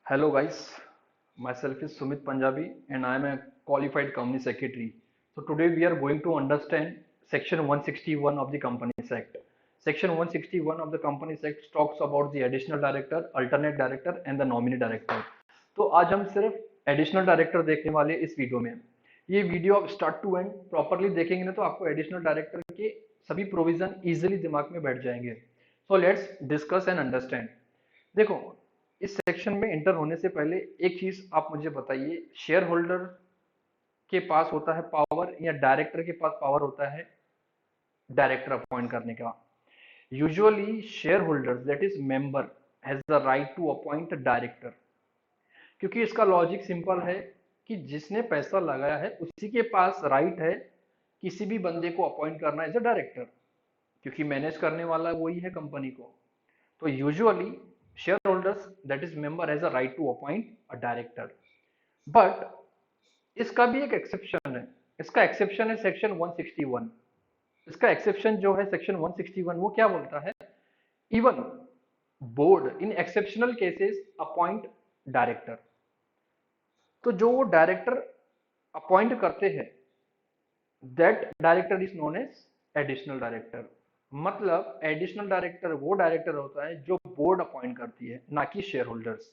Hello guys, myself is Sumit Punjabi and I am a qualified company secretary. So today we are going to understand section 161 of the Companies Act. Section 161 of the Companies Act talks about the additional director, alternate director and the nominee director. तो आज हम सिर्फ additional director देखने वाले इस video में। ये video आप स्टार्ट टू एंड प्रॉपरली देखेंगे ना तो आपको एडिशनल डायरेक्टर के सभी प्रोविजन इजीली दिमाग में बैठ जाएंगे। So let's discuss and understand. देखो, इस सेक्शन में एंटर होने से पहले एक चीज आप मुझे बताइए, शेयर होल्डर के पास होता है पावर या डायरेक्टर के पास पावर होता है डायरेक्टर अपॉइंट करने का? Usually share holder that is member has the right to appoint director, क्योंकि इसका लॉजिक सिंपल है कि जिसने पैसा लगाया है उसी के पास राइट है किसी भी बंदे को अपॉइंट करना एज अ डायरेक्टर, क्योंकि मैनेज करने वाला वही है कंपनी को। तो usually shareholders that is member has a right to appoint a director, but इसका भी एक एक्सेप्शन है। इसका एक्सेप्शन है सेक्शन 161। इसका एक्सेप्शन जो है सेक्शन 161 वो क्या बोलता है? Even board in exceptional cases appoint director. तो जो वो डायरेक्टर अपॉइंट करते हैं that director is known as additional director. मतलब एडिशनल डायरेक्टर वो डायरेक्टर होता है जो बोर्ड अपॉइंट करती है, ना कि शेयर होल्डर्स।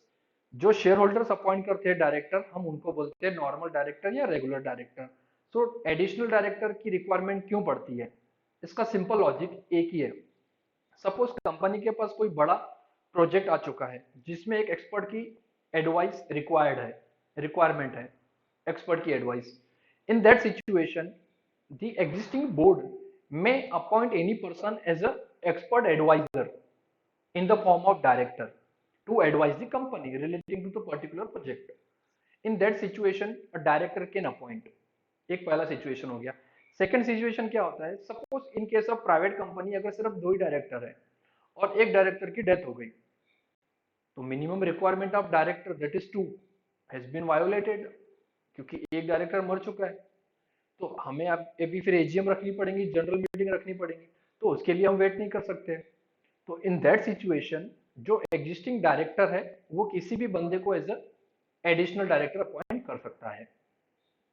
जो शेयर होल्डर्स अपॉइंट करते हैं डायरेक्टर, हम उनको बोलते हैं नॉर्मल डायरेक्टर या regular director. So additional director की रिक्वायरमेंट क्यों पड़ती है? इसका सिंपल लॉजिक एक ही है। सपोज कंपनी के पास कोई बड़ा प्रोजेक्ट आ चुका है जिसमें एक एक्सपर्ट की एडवाइस रिक्वायरमेंट है एक्सपर्ट की advice. In that situation the existing board may appoint any person as a expert advisor in the form of director to advise the company relating to the particular project. In that situation a director can appoint। एक पहला situation हो गया। Second situation क्या होता है? Suppose in case of private company अगर सिर्फ दो ही डायरेक्टर है और एक डायरेक्टर की डेथ हो गई, तो minimum requirement of director that is two has been violated, क्योंकि एक डायरेक्टर मर चुका है। तो हमें अब अभी फिर एजीएम रखनी पड़ेगी, जनरल मीटिंग रखनी पड़ेगी, तो उसके लिए हम वेट नहीं कर सकते। तो इन दैट सिचुएशन जो एग्जिस्टिंग डायरेक्टर है वो किसी भी बंदे को as a additional director appoint कर सकता है।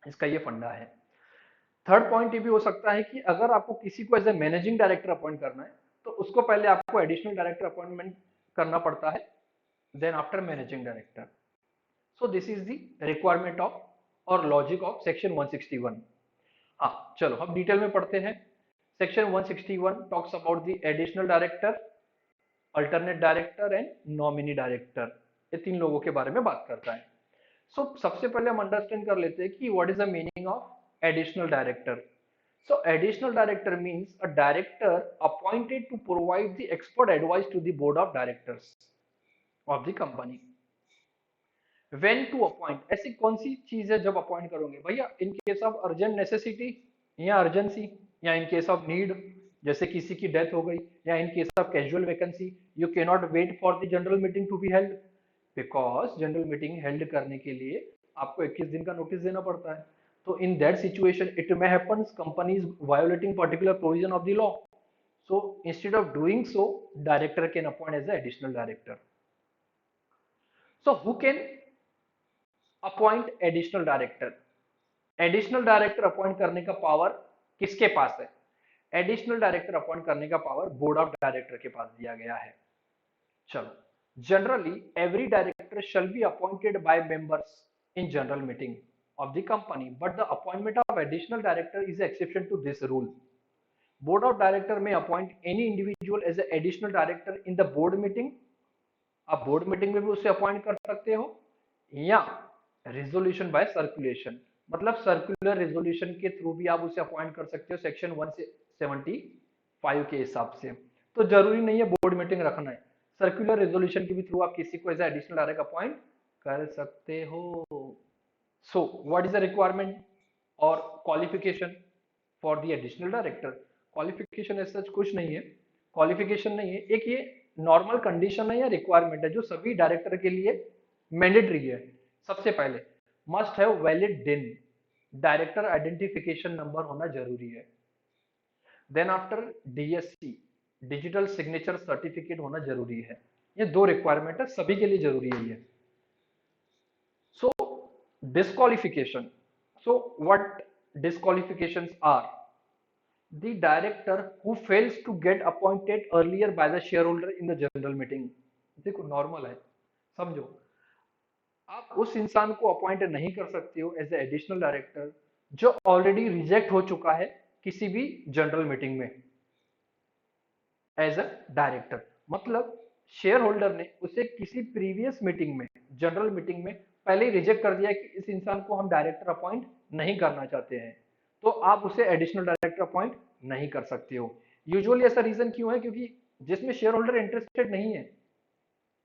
इसका ये फंडा है। थर्ड पॉइंट ये भी हो सकता है कि अगर आपको किसी को as a managing director appoint करना है तो उसको पहले आपको एडिशनल डायरेक्टर अपॉइंटमेंट करना पड़ता है, then after managing director. So this is the requirement of और लॉजिक ऑफ सेक्शन 161। हाँ चलो हम डिटेल में पढ़ते हैं। Section 161 talks about the additional director, alternate director and nominee director. ये तीन लोगों के बारे में बात करता है। सबसे पहले हम अंडरस्टैंड कर लेते हैं कि what is the meaning of additional director. Additional director means a director appointed to provide the expert advice to the board of directors of the company. When to appoint, ऐसी कौन सी चीज है जब अपॉइंट करोगे भैया? In case of urgent necessity या urgency, या इन केस ऑफ नीड जैसे किसी की डेथ हो गई, या in case of casual vacancy you can not wait for the general meeting to be held, because general meeting held करने के लिए आपको 21 दिन का नोटिस देना पड़ता है। तो in that situation it may happens company is violating particular provision of the law, so instead of doing so director can appoint as the additional director। so who can appoint additional director? Additional director appoint करने का power किसके पास है? Additional director appoint करने का power board of director के पास दिया गया है। चलो, generally every director shall be appointed by members in general meeting of the company, but the appointment of additional director is an exception to this rule। board of director may appoint any individual as an additional director in the board meeting। आप board meeting में भी उसे appoint कर सकते हो, या resolution bye circulation, मतलब circular resolution के थ्रू भी आप उसे अपॉइंट कर सकते हो सेक्शन 175 के हिसाब से। तो जरूरी नहीं है बोर्ड मीटिंग रखना है, सर्कुलर रिजोल्यूशन के भी थ्रू आप किसी को एज एडिशनल डायरेक्ट अपॉइंट कर सकते हो। So what is the requirement और qualification for the additional director? Qualification as such कुछ नहीं है, क्वालिफिकेशन नहीं है, एक ये नॉर्मल कंडीशन है या रिक्वायरमेंट है जो सभी डायरेक्टर के लिए मैंडेटरी है। सबसे पहले must have valid DIN, director identification number होना जरूरी है। Then after DSC, digital signature certificate होना जरूरी है। ये दो रिक्वायरमेंट है, सभी के लिए जरूरी है ये। So disqualification. So what disqualifications are? The director who fails to get appointed earlier by the shareholder in the general meeting. देखो नॉर्मल है, समझो। आप उस इंसान को अपॉइंट नहीं कर सकते हो एज ए एडिशनल डायरेक्टर जो ऑलरेडी रिजेक्ट हो चुका है किसी भी जनरल मीटिंग में एज अ डायरेक्टर। मतलब शेयर होल्डर ने उसे किसी प्रीवियस मीटिंग में, जनरल मीटिंग में पहले ही रिजेक्ट कर दिया कि इस इंसान को हम डायरेक्टर अपॉइंट नहीं करना चाहते हैं, तो आप उसे एडिशनल डायरेक्टर अपॉइंट नहीं कर सकते हो। यूजुअली ऐसा रीजन क्यों है? क्योंकि जिसमें शेयर होल्डर इंटरेस्टेड नहीं है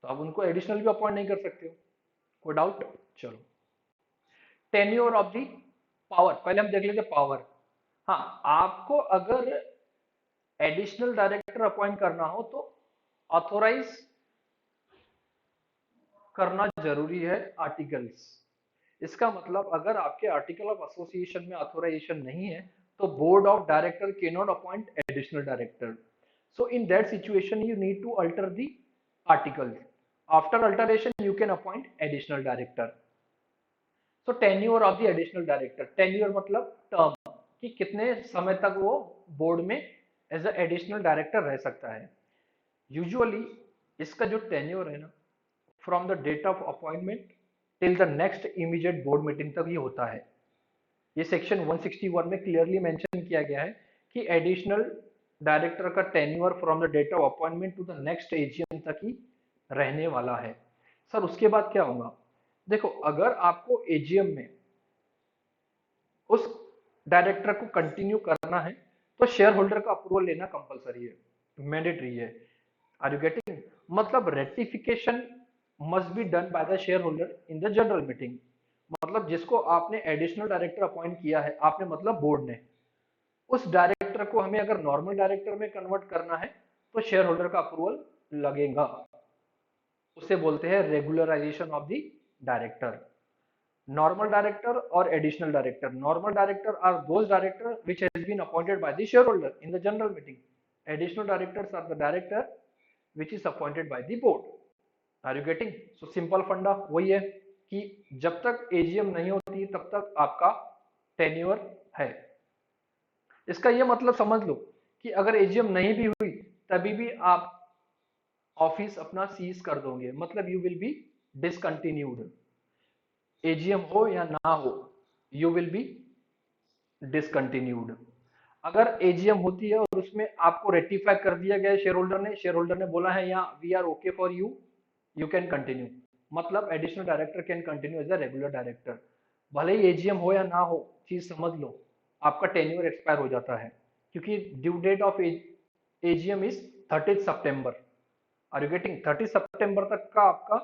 तो आप उनको एडिशनल भी अपॉइंट नहीं कर सकते हो। कोई डाउट? चलो, टेन्योर ऑफ दी पावर पहले हम देख लेते पावर। हाँ, आपको अगर एडिशनल डायरेक्टर अपॉइंट करना हो तो ऑथोराइज करना जरूरी है आर्टिकल्स। इसका मतलब अगर आपके आर्टिकल ऑफ एसोसिएशन में ऑथोराइजेशन नहीं है तो board of director can not appoint additional director. So in that situation you need to alter the article. After alteration you can appoint additional director. So tenure of the additional director, tenure मतलब term, कि कितने समय तक वो board में as a additional director रह सकता है। यूजुअली इसका जो टेन्योर है ना, from the date of appointment till the next immediate board meeting तक ये होता है। ये सेक्शन 161 में क्लियरली मेंशन किया गया है कि एडिशनल डायरेक्टर का tenure from the date of appointment to the next AGM तक ही रहने वाला है। सर उसके बाद क्या होगा? देखो, अगर आपको एजीएम में उस डायरेक्टर को कंटिन्यू करना है तो शेयर होल्डर का अप्रूवल लेना कंपलसरी है, मैंडेटरी है। Are you getting? मतलब rectification must be done by the share holder in the general meeting. मतलब जिसको आपने एडिशनल डायरेक्टर अपॉइंट किया है, आपने मतलब बोर्ड ने, उस डायरेक्टर को हमें अगर नॉर्मल डायरेक्टर में कन्वर्ट करना है तो शेयर होल्डर का अप्रूवल लगेगा। उसे बोलते हैं regularisation of the director. Normal director or additional director. Normal director are those director which has been appointed by the shareholder in the general meeting. Additional directors are the director which is appointed by the board. Are you getting? So simple फंडा वही है कि जब तक AGM नहीं होती तब तक आपका टेन्योर है। इसका ये मतलब समझ लो कि अगर एजीएम नहीं भी हुई तभी भी आप ऑफिस अपना सीज कर दोगे, मतलब you will be discontinued. AGM हो या ना हो, यू विल बी डिसकंटिन्यूड। अगर एजीएम होती है और उसमें आपको रेटिफाई कर दिया गया शेयर होल्डर ने बोला है या we are okay for you, you can continue. मतलब additional director can continue as a regular director, भले ही एजीएम हो या ना हो। चीज समझ लो, आपका टेन्योर एक्सपायर हो जाता है क्योंकि due date of AGM is 30 सितंबर। Are you getting? 30 सितंबर तक का आपका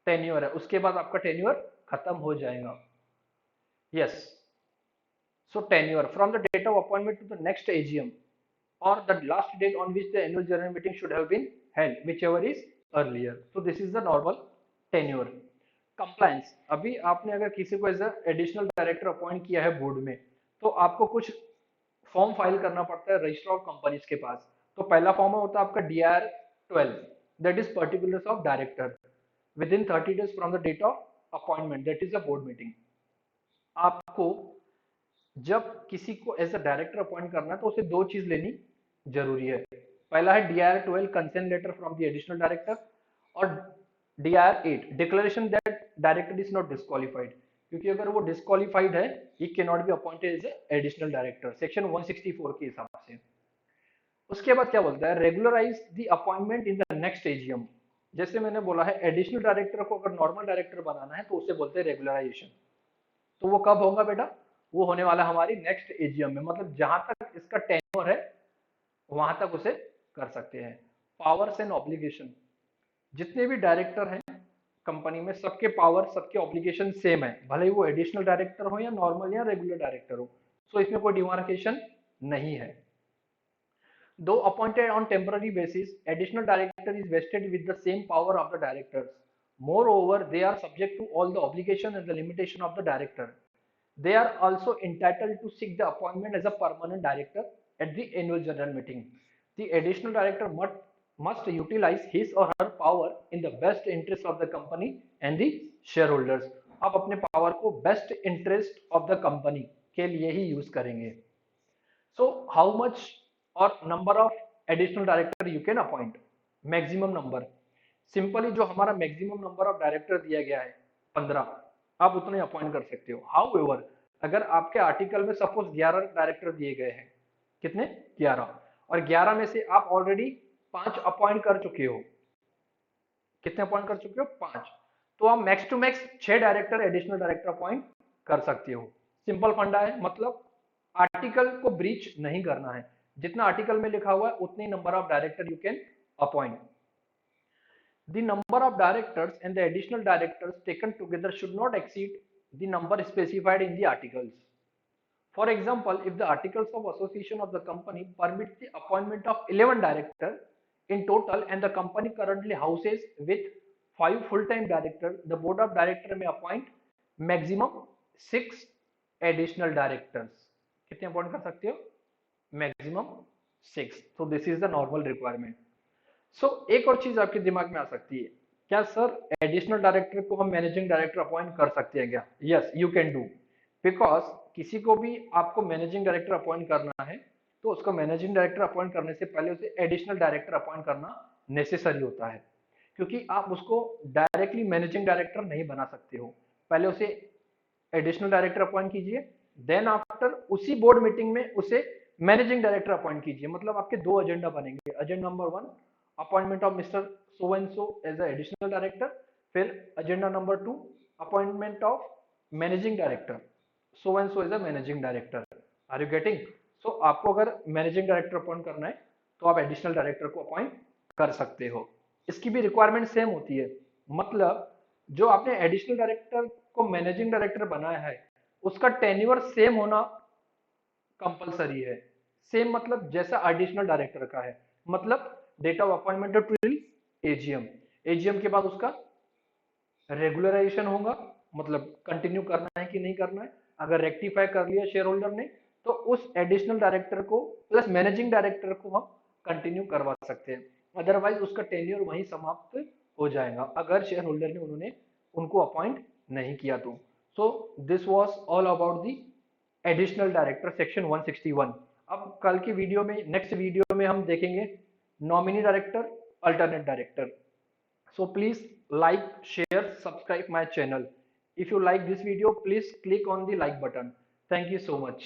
टेन्योर है, उसके बाद आपका टेन्योर खत्म हो जाएगा। Yes, so tenure from the date of appointment to the next AGM or the last date on which the annual general meeting should have been held, whichever is earlier. So this is the normal tenure. Compliance, अभी आपने अगर किसी को as additional director appoint किया है board में तो आपको कुछ फॉर्म फाइल करना पड़ता है रजिस्टर ऑफ कंपनीज के पास। तो पहला फॉर्म होता है आपका DR-12, that is particulars of director within 30 days from the date of appointment, that is a board meeting. आपको जब किसी को एज अ डायरेक्टर अपॉइंट करना है तो उसे दो चीज लेनी जरूरी है। पहला है DR-12 consent letter from the additional director और DR-8 declaration that director is not disqualified, क्योंकि अगर वो डिस्क्वालिफाइड है he can not be appointed as additional director section 164 के हिसाब से। उसके बाद क्या बोलता है? Regularise the appointment in the next AGM. जैसे मैंने बोला है एडिशनल डायरेक्टर को अगर नॉर्मल डायरेक्टर बनाना है तो उसे बोलते हैं रेगुलराइजेशन। तो वो कब होगा बेटा? वो होने वाला हमारी नेक्स्ट एजीएम में, मतलब जहां तक इसका टेन्योर है वहां तक उसे कर सकते हैं। पावर्स एंड ऑब्लिगेशन, जितने भी डायरेक्टर हैं कंपनी में सबके पावर सबके ऑब्लिगेशन सेम है, भले ही वो एडिशनल डायरेक्टर हो या नॉर्मल या रेगुलर डायरेक्टर हो। सो इसमें कोई डिमार्केशन नहीं है। Though appointed on temporary basis, additional director is vested with the same power of the directors. Moreover, they are subject to all the obligation and the limitation of the director. They are also entitled to seek the appointment as a permanent director at the annual general meeting. The additional director must utilize his or her power in the best interest of the company and the shareholders. आप अपने power को best interest of the company के लिए ही use करेंगे। So how much और number of additional director you can appoint, maximum number, simply जो हमारा मैक्सिमम नंबर ऑफ डायरेक्टर दिया गया है 15, आप उतने अपॉइंट कर सकते हो। हाउ एवर अगर आपके आर्टिकल में सपोज 11 डायरेक्टर दिए गए हैं, कितने 11, और 11 में से आप ऑलरेडी 5 अपॉइंट कर चुके हो, कितने अपॉइंट कर चुके हो 5, तो आप max to max 6 director additional director appoint कर सकते हो। सिंपल फंडा है, मतलब आर्टिकल को ब्रीच नहीं करना है, जितना आर्टिकल में लिखा हुआ है उतने number of director you can appoint. The number of directors and the additional directors taken together should not exceed the number specified in the articles. For example, if the articles of association of the company permits the appointment of 11 directors in total and the company currently houses with 5 full-time directors, the board of directors may appoint maximum 6 additional directors. कितने appoint कर सकते हो? Maximum 6. So this is the normal requirement. एक और चीज आपके दिमाग में आ सकती है, क्या सर एडिशनल डायरेक्टर को हम मैनेजिंग डायरेक्टर अपॉइंट कर सकते हैं क्या? Yes you can do, because किसी को भी आपको मैनेजिंग डायरेक्टर अपॉइंट करना है तो उसको मैनेजिंग डायरेक्टर अपॉइंट करने से पहले उसे एडिशनल डायरेक्टर अपॉइंट करना नेसेसरी होता है, क्योंकि आप उसको डायरेक्टली मैनेजिंग डायरेक्टर नहीं बना सकते हो। पहले उसे एडिशनल डायरेक्टर अपॉइंट कीजिए, देन आफ्टर उसी बोर्ड मीटिंग में उसे मैनेजिंग डायरेक्टर अपॉइंट कीजिए। मतलब आपके दो एजेंडा बनेंगे, agenda number 1 appointment of mister so and so as a additional director, फिर agenda number 2 appointment of managing director so and so as a managing director. Are you getting? So आपको अगर managing director appoint करना है तो आप additional director को appoint कर सकते हो। इसकी भी रिक्वायरमेंट सेम होती है, मतलब जो आपने एडिशनल डायरेक्टर को मैनेजिंग डायरेक्टर बनाया है उसका टेन्योर सेम होना कंपलसरी है। सेम मतलब जैसा एडिशनल डायरेक्टर का है, मतलब date of appointment till AGM, AGM के बाद उसका रेगुलराइजेशन होगा, मतलब कंटिन्यू करना है कि नहीं करना है। अगर रेक्टिफाई कर लिया शेयर होल्डर ने तो उस एडिशनल डायरेक्टर को प्लस मैनेजिंग डायरेक्टर को हम कंटिन्यू करवा सकते हैं, अदरवाइज उसका टेन्योर वहीं समाप्त हो जाएगा अगर शेयर होल्डर ने उन्होंने उनको अपॉइंट नहीं किया तो। So this was all about the additional director section 161। अब कल की वीडियो में, नेक्स्ट वीडियो में हम देखेंगे nominee director, alternate director. So please like, share, subscribe my channel. If you like this video, please click on the like button. Thank you so much.